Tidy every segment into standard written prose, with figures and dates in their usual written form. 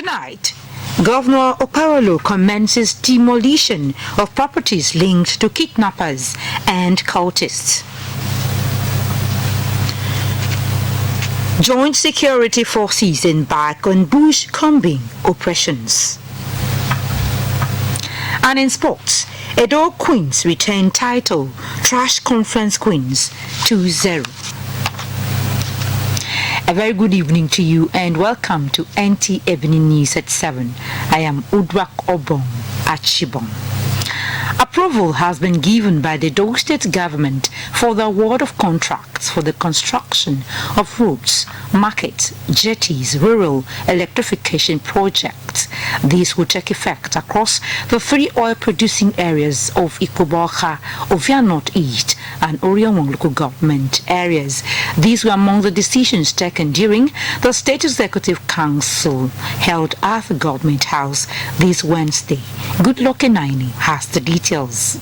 Tonight, Governor Okpawolo commences demolition of properties linked to kidnappers and cultists. Joint security forces embark on bush combing operations. And in sports, Edo Queens retain title, Trash Conference Queens 2-0. A very good evening to you and welcome to NT Evening News at 7. I am Udwak Obong Achibong. Approval has been given by the Edo State government for the award of contracts for the construction of roads, markets, jetties, rural electrification projects. These will take effect across the 3 oil-producing areas of Ikoboha, Ovia North East, and Orion local government areas. These were among the decisions taken during the State Executive Council held at the Government House this Wednesday. Goodluck Enaini has the details.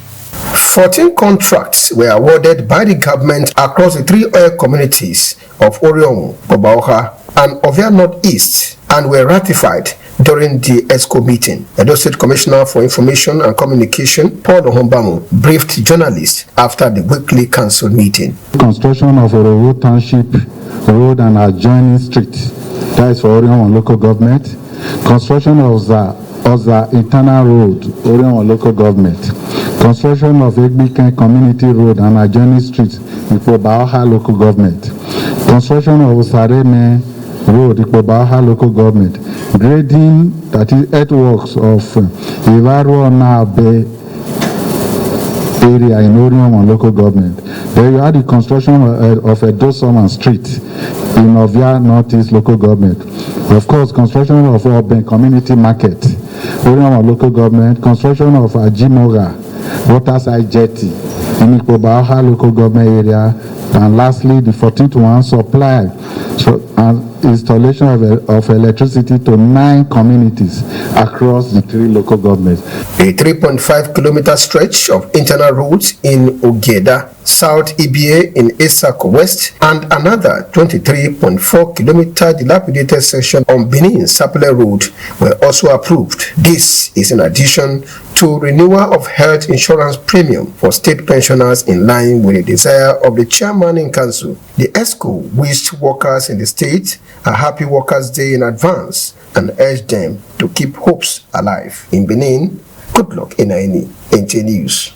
14 contracts were awarded by the government across the 3 oil communities of Orion, Ikoboha, and Ovia North East and were ratified during the Etsako meeting. Edo State Commissioner for Information and Communication, Paul Ohombamu, briefed journalists after the weekly council meeting. Construction of Orowo Township Road and adjoining street, that is for Orion local government. Construction of the internal road, Orion local government. Construction of Egbiken Community Road and adjoining street, Ikoboha local government. Construction of Sareme Road, Ikoboha local government. Grading, that is earthworks of Ivaro Nabe area in Orion local government. Then you had the construction of a Dosoman Street in Ovia Northeast local government. Of course, construction of urban community market, Orion local government. Construction of Ajimoga waterside jetty in Ikoboha local government area. And lastly, the 14th one, supply and installation of electricity to 9 communities across the 3 local governments. A 3.5-kilometer stretch of internal roads in Ogeda, South EBA in Etsako West, and another 23.4-kilometer dilapidated section on Benin Sapele Road were also approved. This is in addition to renewal of health insurance premium for state pensioners in line with the desire of the chairman in council. The Etsako wished workers in the state a happy Workers' Day in advance and urged them to keep hopes alive. In Benin, Goodluck Enaini, NT News.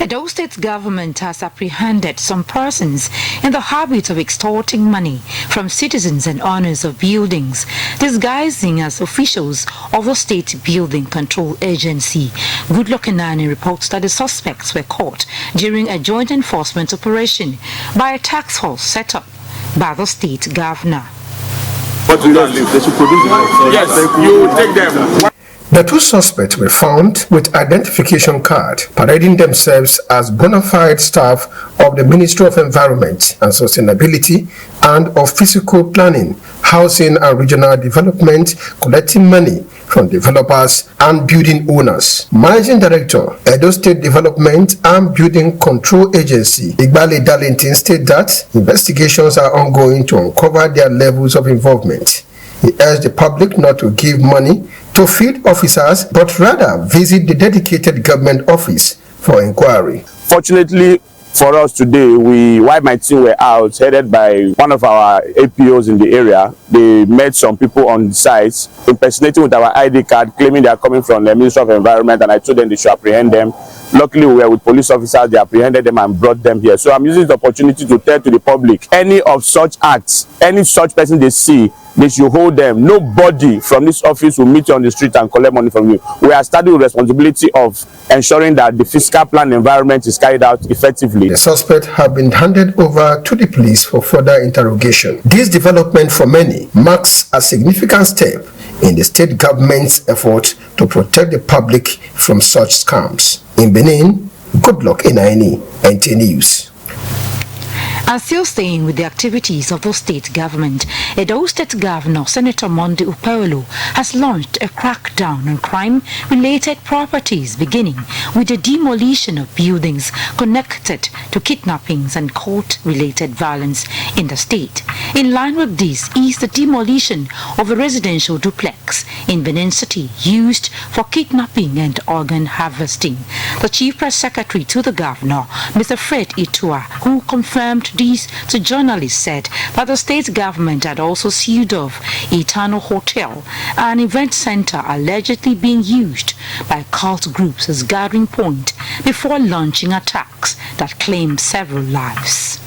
Edo State government has apprehended some persons in the habit of extorting money from citizens and owners of buildings, disguising as officials of the State Building Control Agency. Goodluck Enaini reports that the suspects were caught during a joint enforcement operation by a task force set up by the state governor. Yes, you take them. The 2 suspects were found with identification card, parading themselves as bona fide staff of the Ministry of Environment and Sustainability and of Physical Planning, Housing and Regional Development, collecting money from developers and building owners. Managing Director, Edo State Development and Building Control Agency, Igbale Darlington, stated that investigations are ongoing to uncover their levels of involvement. He urged the public not to give money to field officers, but rather visit the dedicated government office for inquiry. Fortunately for us today, while my team were out, headed by one of our APOs in the area, they met some people on the site, impersonating with our ID card, claiming they are coming from the Ministry of Environment, and I told them they should apprehend them. Luckily, we were with police officers, they apprehended them and brought them here. So I'm using the opportunity to tell to the public, any of such acts, any such person they see, they should hold them. Nobody from this office will meet you on the street and collect money from you. We are starting with responsibility of ensuring that the fiscal plan environment is carried out effectively. The suspects have been handed over to the police for further interrogation. This development for many marks a significant step in the state government's effort to protect the public from such scams. In Benin, Goodluck Enaini, NT News. And still staying with the activities of the state government, Edo State Governor Senator Monday Ukpewolo has launched a crackdown on crime-related properties, beginning with the demolition of buildings connected to kidnappings and court-related violence in the state. In line with this is the demolition of a residential duplex in Benin City used for kidnapping and organ harvesting. The Chief Press Secretary to the Governor, Mr. Fred Itua, who confirmed this to journalists, said that the state government had also sealed off Eternal Hotel, an event center allegedly being used by cult groups as gathering point before launching attacks that claimed several lives.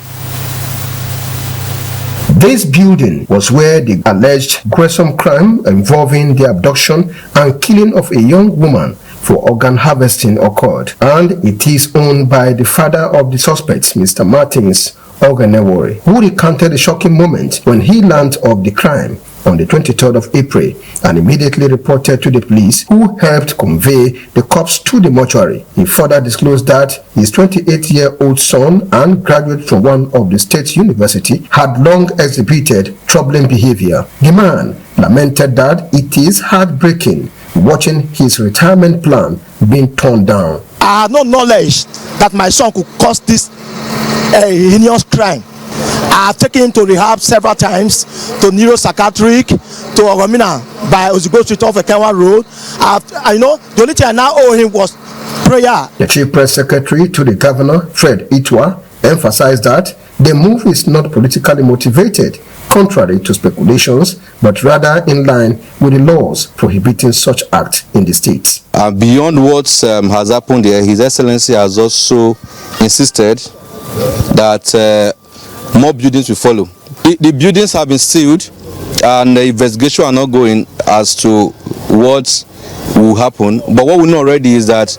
This building was where the alleged gruesome crime involving the abduction and killing of a young woman for organ harvesting occurred, and it is owned by the father of the suspect, Mr. Martins Oganewori, who recounted the shocking moment when he learned of the crime on the 23rd of April and immediately reported to the police, who helped convey the corpse to the mortuary. He further disclosed that his 28-year-old son and graduate from one of the state university had long exhibited troubling behavior. The man lamented that it is heartbreaking watching his retirement plan being torn down. I had no knowledge that my son could cause this heinous crime. I have taken him to rehab several times, to neuropsychiatric, to Oromina by Ozugbo Street off Ekenwa Road. The only thing I now owe him was prayer. The Chief Press Secretary to the Governor, Fred Itua, emphasized that the move is not politically motivated, contrary to speculations, but rather in line with the laws prohibiting such acts in the state. Beyond what has happened here, His Excellency has also insisted that more buildings will follow. The buildings have been sealed and the investigation are not going as to what will happen. But what we know already is that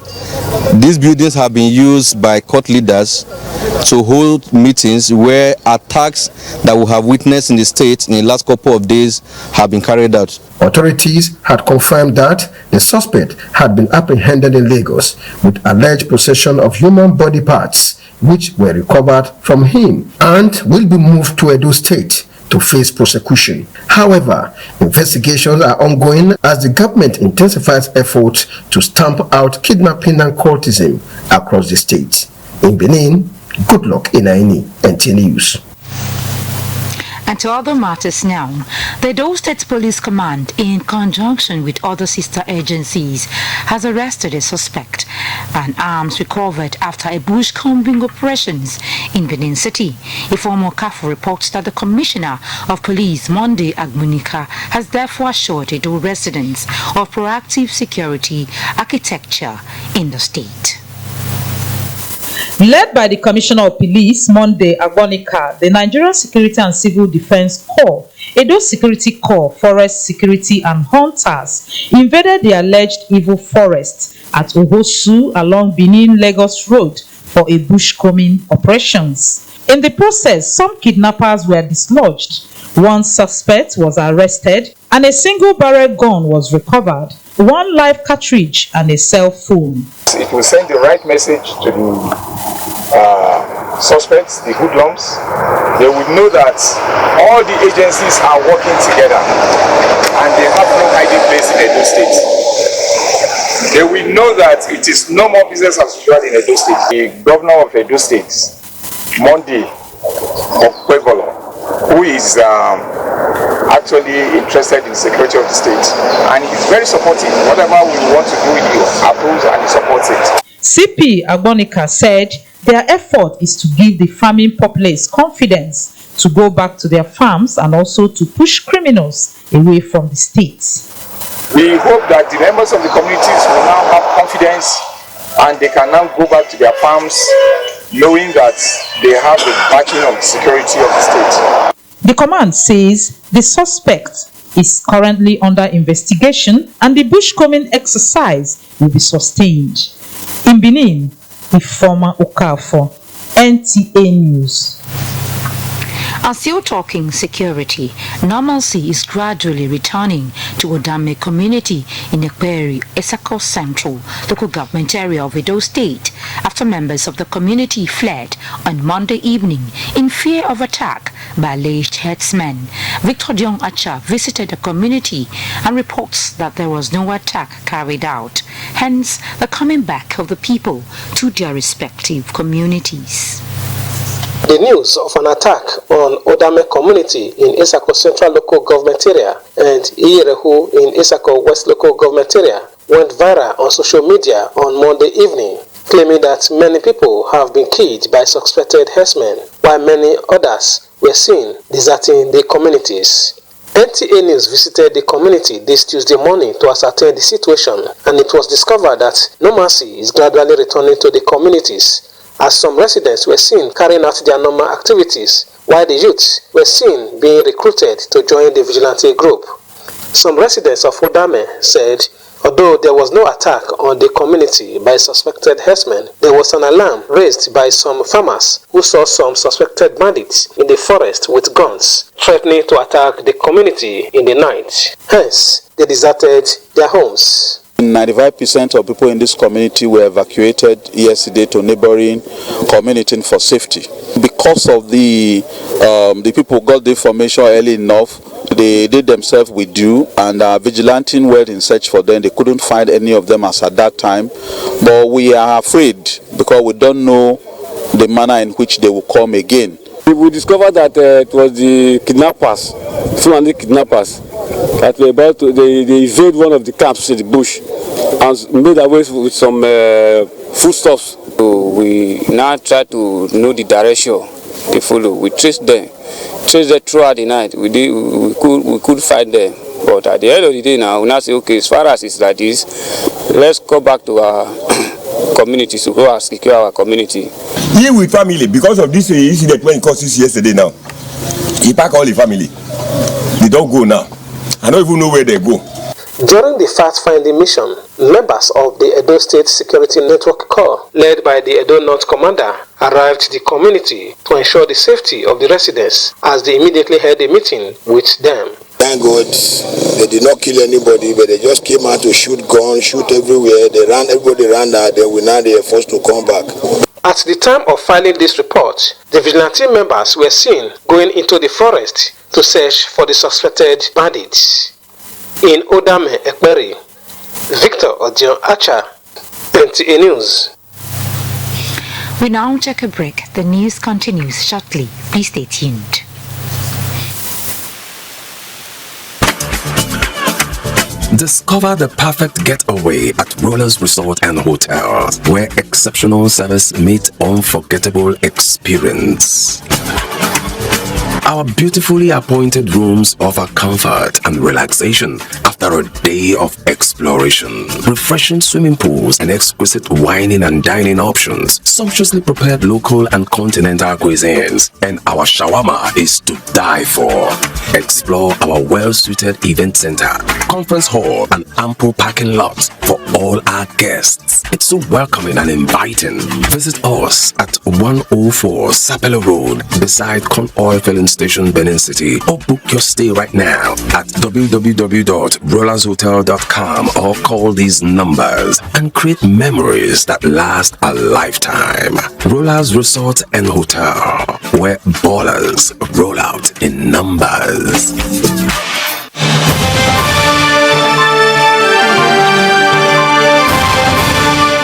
these buildings have been used by court leaders to hold meetings where attacks that we have witnessed in the state in the last couple of days have been carried out. Authorities had confirmed that the suspect had been apprehended in Lagos with alleged possession of human body parts, which were recovered from him and will be moved to Edo State to face prosecution. However, investigations are ongoing as the government intensifies efforts to stamp out kidnapping and cultism across the state. In Benin, good luck in Aini, NT News. And to other matters now, the Edo State Police Command, in conjunction with other sister agencies, has arrested a suspect and arms recovered after a bush-combing operations in Benin City. A former CAFO reports that the Commissioner of Police, Monday Agmunika, has therefore assured Edo residents of proactive security architecture in the state. Led by the Commissioner of Police, Monday Agbonika, the Nigerian Security and Civil Defense Corps, Edo Security Corps, Forest Security and Hunters invaded the alleged evil forest at Ohosu along Benin-Lagos Road for a bushcombing operations. In the process, some kidnappers were dislodged. One suspect was arrested and a single-barrel gun was recovered, one live cartridge and a cell phone. It will send the right message to the suspects, the hoodlums. They will know that all the agencies are working together and they have no hiding place in Edo State. They will know that it is no more business as usual in Edo State. The governor of Edo State, Monday Ukpewolo, who is actually interested in the security of the state, and he's very supportive. Whatever we want to do, he approves and he supports it. CP Agbonika said their effort is to give the farming populace confidence to go back to their farms and also to push criminals away from the state. We hope that the members of the communities will now have confidence and they can now go back to their farms knowing that they have the backing of the security of the state. The command says the suspect is currently under investigation and the bushcombing exercise will be sustained. In Benin, the former Okafo, NTA News. And still talking security, normalcy is gradually returning to Odame community in Ekperi, Etsako Central, local government area of Edo State, after members of the community fled on Monday evening in fear of attack by alleged herdsmen. Victor Diong Acha visited the community and reports that there was no attack carried out, hence the coming back of the people to their respective communities. The news of an attack on Odame community in Etsako Central Local Government Area and Iyerehu in Etsako West Local Government Area went viral on social media on Monday evening, claiming that many people have been killed by suspected herdsmen, while many others were seen deserting the communities. NTA News visited the community this Tuesday morning to ascertain the situation, and it was discovered that normalcy is gradually returning to the communities, as some residents were seen carrying out their normal activities, while the youths were seen being recruited to join the vigilante group. Some residents of Odame said, although there was no attack on the community by suspected herdsmen, there was an alarm raised by some farmers who saw some suspected bandits in the forest with guns, threatening to attack the community in the night. Hence, they deserted their homes. 95% of people in this community were evacuated yesterday to neighboring community for safety. Because of the people got the information early enough, they did themselves withdrew, and vigilante went in search for them. They couldn't find any of them as at that time, but we are afraid because we don't know the manner in which they will come again. We discovered that it was the kidnappers, Fulani kidnappers, that were about to they invade one of the camps in the bush and made away with some foodstuffs. So we now try to know the direction they follow. We traced them throughout the night. We could find them, but at the end of the day now we now say, okay, as far as it's like this, let's go back to our community to go and secure our community. Here with family, because of this incident when it caused this yesterday now, he packed all the family. They don't go now. I don't even know where they go. During the fact-finding mission, members of the Edo State Security Network Corps, led by the Edo North Commander, arrived to the community to ensure the safety of the residents as they immediately held a meeting with them. Thank God they did not kill anybody, but they just came out to shoot guns, shoot everywhere. Everybody ran out, then they were forced to come back. At the time of filing this report, the vigilante members were seen going into the forest to search for the suspected bandits. In Odame, Ekperi, Victor Diong Acha, NTA News. We now take a break. The news continues shortly. Please stay tuned. Discover the perfect getaway at Rollers Resort and Hotel, where exceptional service meets unforgettable experience. Our beautifully appointed rooms offer comfort and relaxation after a day of exploration. Refreshing swimming pools and exquisite wining and dining options, sumptuously prepared local and continental cuisines, and our shawarma is to die for. Explore our well-suited event center, conference hall, and ample parking lots for all our guests. It's so welcoming and inviting. Visit us at 104 Sapelo Road beside Con Oil Filling Station, Benin City, or book your stay right now at www.rollershotel.com or call these numbers and create memories that last a lifetime. Rollers Resort and Hotel, where ballers roll out in numbers.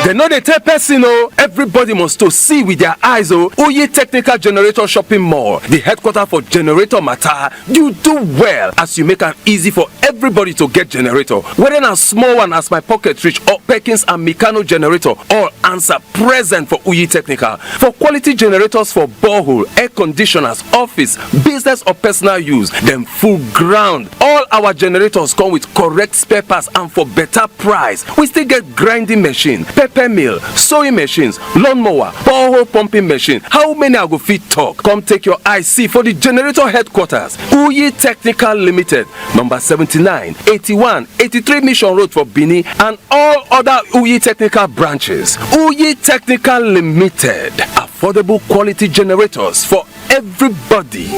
They know they tell person, everybody must to see with their eyes. Oye Technical Generator Shopping Mall, the headquarters for generator matter. You do well as you make it easy for everybody to get generator. Whether a small one as my pocket reach or Perkins and Mikano generator, all answer present for Oye Technical. For quality generators for borehole, air conditioners, office, business or personal use, them full ground. All our generators come with correct spare parts and for better price. We still get grinding machine, pepper mill, sewing machines, lawnmower, borehole pumping machine. How many I go fit talk? Come take your IC for the generator headquarters. Oye Technical Limited, number 79, 81, 83 Mission Road for Benin, and all other Oye Technical branches. Oye Technical Limited, affordable quality generators for everybody.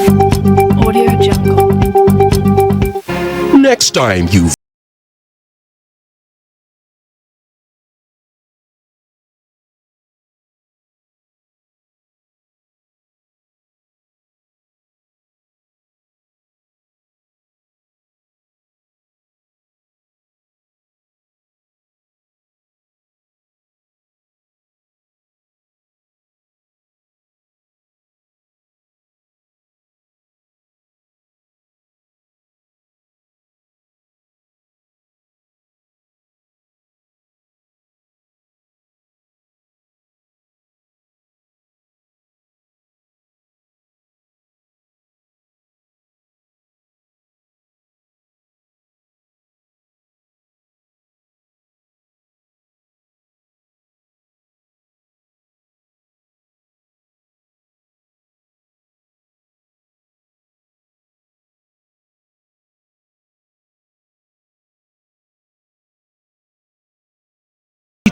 Audio Jungle. Next time you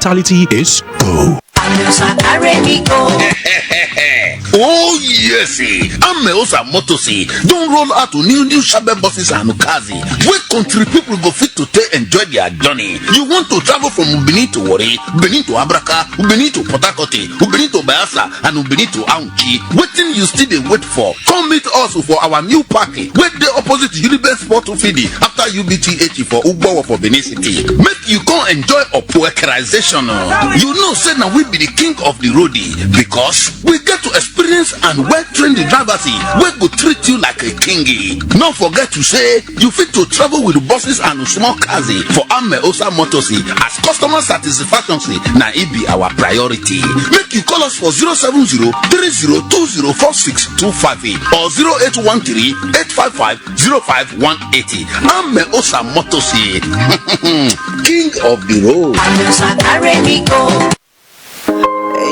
hospitality is go. Oh yes, Ameosa Motosi don't roll out to new Shabe buses and Ukazi. Where country people go fit to enjoy their journey. You want to travel from Benin to Wari, Benin to Abraka, Benin to Port Harcourt, Benin to Bayelsa, and Benin to Aunchi. Waiting you still they wait for. Come meet us for our new party. Where the opposite Uniben Sport to Fidi after UBTH for Ugbo for Benin City. Make you come enjoy a poekerization. You know, say now we be the king of the roadie because we get to experience and well-trained drivers wey go treat you like a kingy. No forget to say you fit to travel with buses and small cars for Ameosa Motors as customer satisfaction na it be our priority. Make you call us for 070-3020-4625 or 0813-855-0518. Ameosa Motors, king of the road.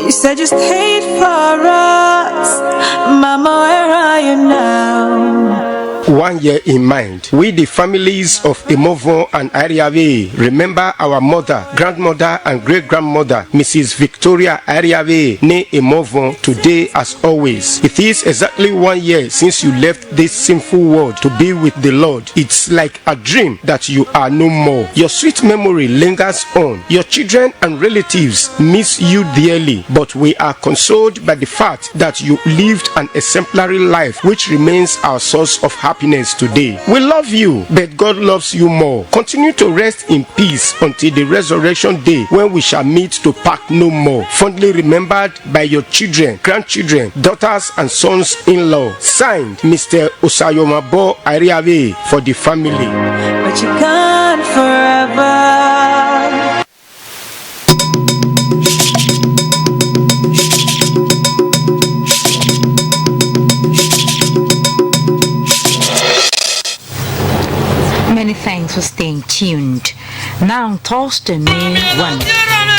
You said you stayed for us, Mama, where are you now? 1 year in mind, we the families of Emovon and Ariave remember our mother, grandmother and great-grandmother, Mrs. Victoria Ariave, née Emovon, today as always. It is exactly 1 year since you left this sinful world to be with the Lord. It's like a dream that you are no more. Your sweet memory lingers on. Your children and relatives miss you dearly, but we are consoled by the fact that you lived an exemplary life which remains our source of happiness today. We love you, but God loves you more. Continue to rest in peace until the resurrection day when we shall meet to part no more. Fondly remembered by your children, grandchildren, daughters and sons-in-law. Signed, Mr. Osayomabo Ariave for the family. But you're gone forever. Many thanks for staying tuned. Now, Thursday, May 1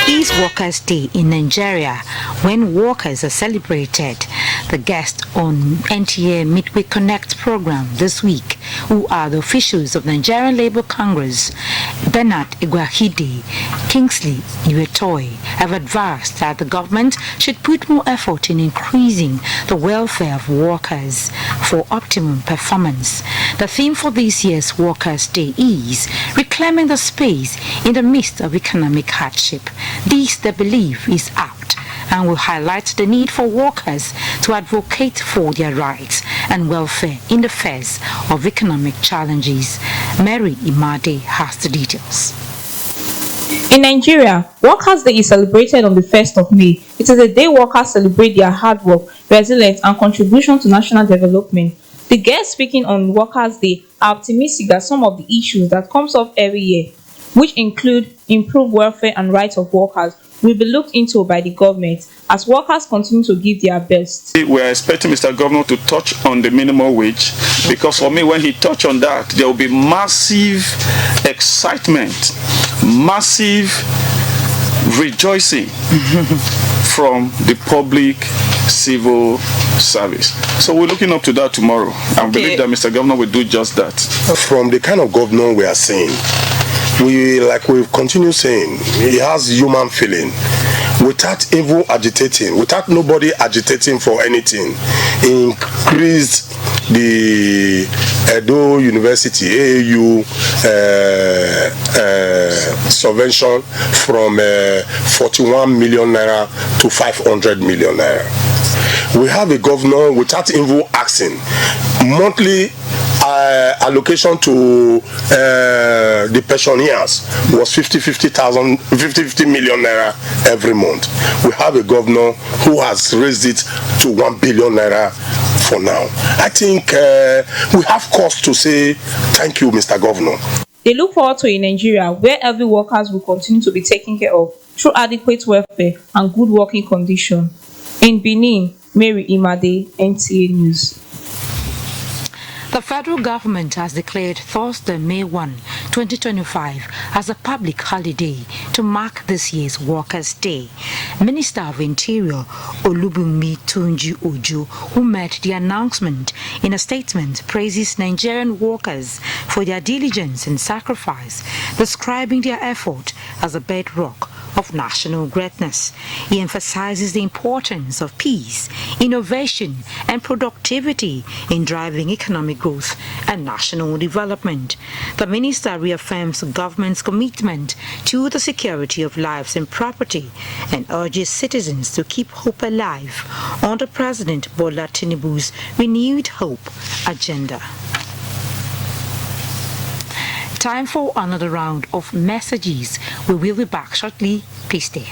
is Workers' Day in Nigeria, when workers are celebrated. The guests on NTA Midweek Connect program this week, who are the officials of Nigerian Labour Congress, Bernard Iguahide, Kingsley Iwetoy, have advised that the government should put more effort in increasing the welfare of workers for optimum performance. The theme for this year's Workers' Day is reclaiming the space in the midst of economic hardship. This, they believe, is apt and will highlight the need for workers to advocate for their rights and welfare in the face of economic challenges. Mary Imade has the details. In Nigeria, Workers' Day is celebrated on the 1st of May. It is a day workers celebrate their hard work, resilience, and contribution to national development. The guests speaking on Workers' Day are optimistic that some of the issues that comes up every year, which include improved welfare and rights of workers, will be looked into by the government as workers continue to give their best. We are expecting Mr. Governor to touch on the minimum wage, because for me, when he touched on that, there will be massive excitement, massive rejoicing from the public civil service. So we're looking up to that tomorrow, and believe that Mr. Governor will do just that. From the kind of governor we are seeing, we've continued saying, he has human feeling. without even agitating, without nobody agitating for anything, increased the Edo University AAU subvention from 41 million naira to 500 million naira. We have a governor without even asking, monthly allocation to the pensioners was 50 million naira every month. We have a governor who has raised it to 1 billion naira for now. I think we have cause to say thank you, Mr. Governor. They look forward to a Nigeria where every workers will continue to be taken care of through adequate welfare and good working condition. In Benin, Mary Imade, NTA News. The federal government has declared Thursday, May 1, 2025 as a public holiday to mark this year's Workers' Day. Minister of Interior Olubunmi Tunji Ojo, who made the announcement in a statement, praises Nigerian workers for their diligence and sacrifice, describing their effort as a bedrock of national greatness. He emphasizes the importance of peace, innovation, and productivity in driving economic growth and national development. The minister reaffirms the government's commitment to the security of lives and property and urges citizens to keep hope alive under President Bola Tinubu's renewed hope agenda. Time for another round of messages. We will be back shortly. Please stay.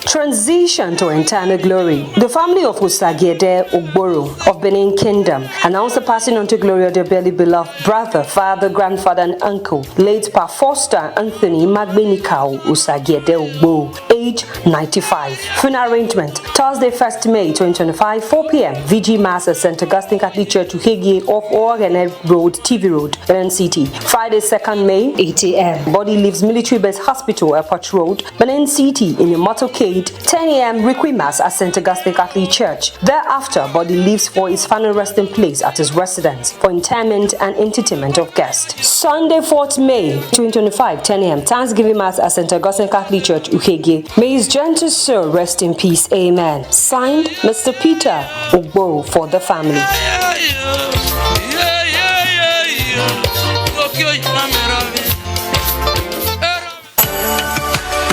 Transition to eternal glory. The family of Usagiede Ogboro of Benin Kingdom announced the passing on to glory of their dearly beloved brother, father, grandfather, and uncle, late Pa Foster Anthony Magbenikau Usagiede Ogboro, age 95. Funeral arrangement: Thursday, 1st May 2025, 4 p.m. VG Mass at St. Augustine Catholic Church, Uhege, off Oregone Road, TV Road, Benin City. Friday, 2nd May, 8 a.m. Body leaves Military Base Hospital, Airport Road, Benin City, in a motorcade. 10 a.m. Requiem Mass at St. Augustine Catholic Church. Thereafter, body leaves for his final resting place at his residence for interment and entertainment of guests. Sunday, 4th May 2025, 10 a.m. Thanksgiving Mass at St. Augustine Catholic Church, Uhege. May his gentle soul rest in peace. Amen. Signed, Mr. Peter Ogboro for the family.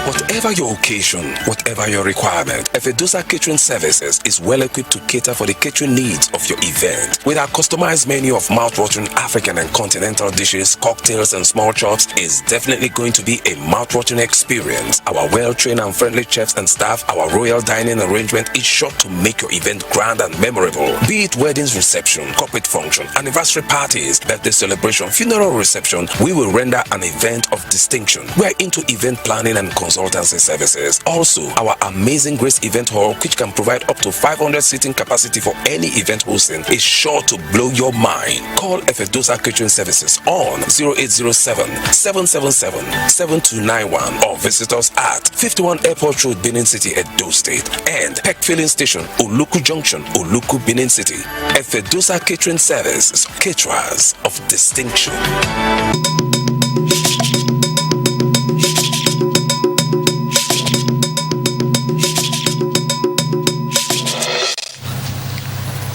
Whatever your occasion, whatever your requirement, Efedosa Catering Services is well equipped to cater for the catering needs of your event. With our customized menu of mouth-watering African and continental dishes, cocktails, and small chops, is definitely going to be a mouth-watering experience. Our well-trained and friendly chefs and staff, our royal dining arrangement is sure to make your event grand and memorable. Be it weddings reception, corporate function, anniversary parties, birthday celebration, funeral reception, we will render an event of distinction. We are into event planning and consultancy services. Also, our amazing Grace Event Hall, which can provide up to 500 seating capacity for any event hosting, is sure to blow your mind. Call Efedosa Catering Services on 0807-777-7291 or visit us at 51 Airport Road, Benin City, Edo State, and Peck Filling Station, Oluku Junction, Oluku, Benin City. Efedosa Catering Services, caterers of distinction.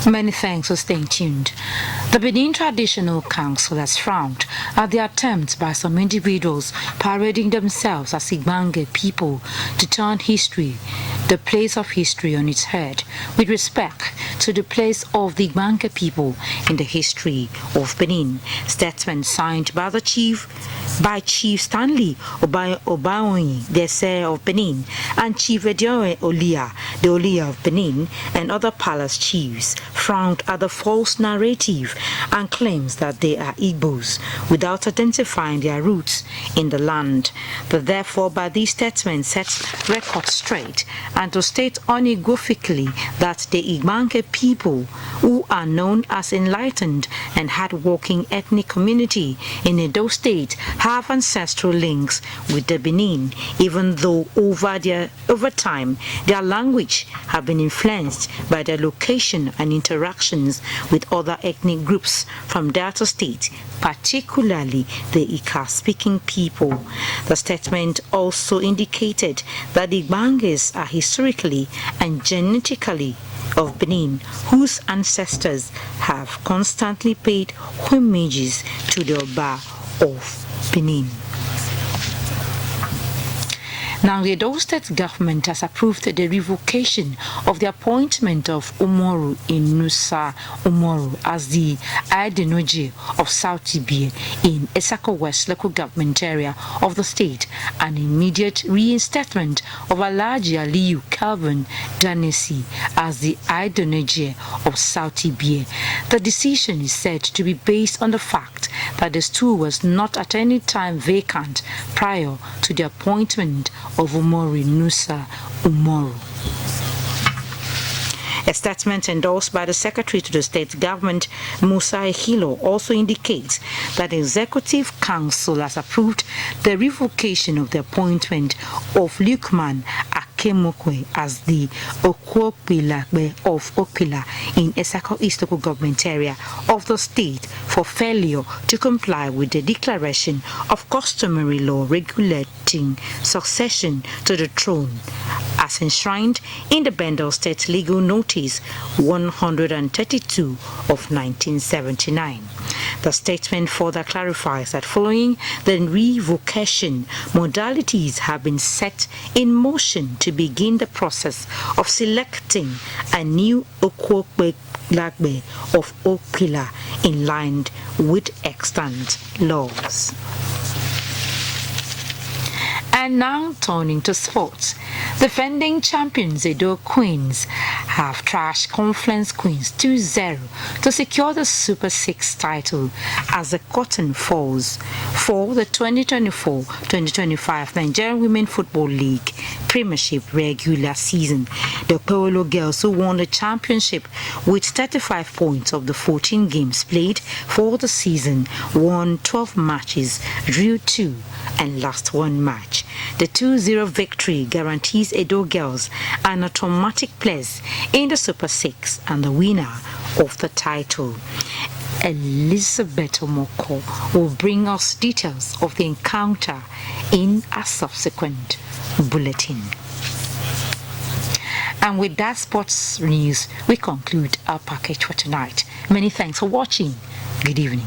Many thanks for staying tuned. The Benin Traditional Council has frowned at the attempts by some individuals parading themselves as Igbange people to turn history, the place of history, on its head with respect to the place of the Igbange people in the history of Benin. Statement signed by Chief Stanley Obaoyi, the Sir of Benin, and Chief Ediore Olia, the Olia of Benin, and other palace chiefs frowned at the false narrative and claims that they are Igbos without identifying their roots in the land. But therefore, by these statements, sets record straight and to state unequivocally that the Igbange people who are known as enlightened and hard-working ethnic community in Edo State, have ancestral links with the Benin, even though over time their language have been influenced by their location and interactions with other ethnic groups from Delta State, particularly the Ika-speaking people. The statement also indicated that the Banges are historically and genetically of Benin, whose ancestors have constantly paid homages to the Oba of Benin. Now, the Edo State government has approved the revocation of the appointment of Umoru Inusa Umoru as the Aidenoji of South Ibie in Etsako West local government area of the state, and immediate reinstatement of Alhaji Aliyu Calvin Danesi as the Aidenoji of South Ibie. The decision is said to be based on the fact that the stool was not at any time vacant prior to the appointment of Umoru Nusa Umoru. A statement endorsed by the Secretary to the State Government, Musa Ehilo, also indicates that the Executive Council has approved the revocation of the appointment of Lukman Akemokwe as the Okwopila of Okpila in Etsako East Local Government Area of the state for failure to comply with the declaration of customary law regulating succession to the throne as enshrined in the Bendel State Legal Notice 132 of 1979. The statement further clarifies that following the revocation, modalities have been set in motion to begin the process of selecting a new Okwokwe Lagbe of Okpila in line with extant laws. And now turning to sports. Defending champions Edo Queens have trashed Conference Queens 2-0 to secure the Super 6 title as the curtain falls for the 2024-2025 Nigerian Women Football League Premiership regular season. The Polo girls, who won the championship with 35 points of the 14 games played for the season, won 12 matches, drew 2 and lost 1 match. The 2-0 victory guarantees Edo girls an automatic place in the Super 6 and the winner of the title. Elizabeth Omoko will bring us details of the encounter in a subsequent bulletin. And with that sports news, we conclude our package for tonight. Many thanks for watching. Good evening.